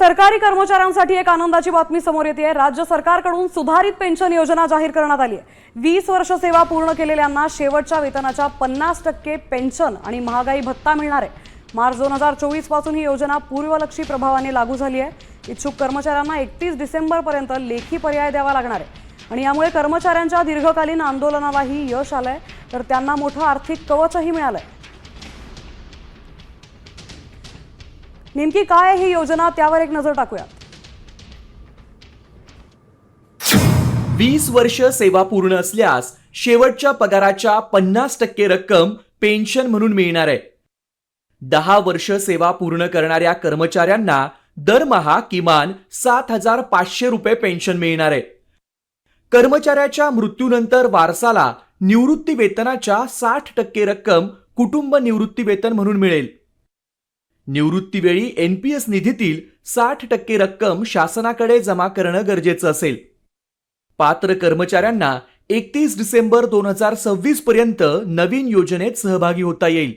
सरकारी कर्मचाऱ्यांसाठी एक आनंदाची बातमी समोर येते आहे। राज्य सरकारकडून सुधारित पेन्शन योजना जाहीर करण्यात आली आहे। 20 वर्ष सेवा पूर्ण केलेल्यांना शेवटच्या वेतनाच्या 50% पेन्शन आणि महागाई भत्ता मिळणार आहे। मार्च 2024 पासून ही योजना पूर्वलक्षी प्रभावाने लागू झाली आहे। इच्छुक कर्मचाऱ्यांना 31 डिसेंबर पर्यंत लेखी पर्याय द्यावा लागणार आहे आणि यामुळे कर्मचाऱ्यांच्या दीर्घकालीन आंदोलनालाही यश आलंय, तर त्यांना मोठं आर्थिक कवचही मिळालंय। नेमकी काय आहे ही योजना त्यावर एक नजर टाकूया। 20 वर्ष सेवा पूर्ण असल्यास शेवटच्या पगाराच्या 50% रक्कम पेन्शन म्हणून मिळणार आहे। 10 वर्ष सेवा पूर्ण करणाऱ्या कर्मचाऱ्यांना दरमहा किमान 7,500 रुपये पेन्शन मिळणार आहे। कर्मचाऱ्याच्या मृत्यूनंतर वारसाला निवृत्ती वेतनाच्या 60% रक्कम कुटुंब निवृत्ती वेतन म्हणून मिळेल। निवृत्तीवेळी एनपीएस निधीतील 60% रक्कम शासनाकडे जमा करणं गरजेचं असेल। पात्र कर्मचाऱ्यांना 31 डिसेंबर 2026 पर्यंत नवीन योजनेत सहभागी होता येईल।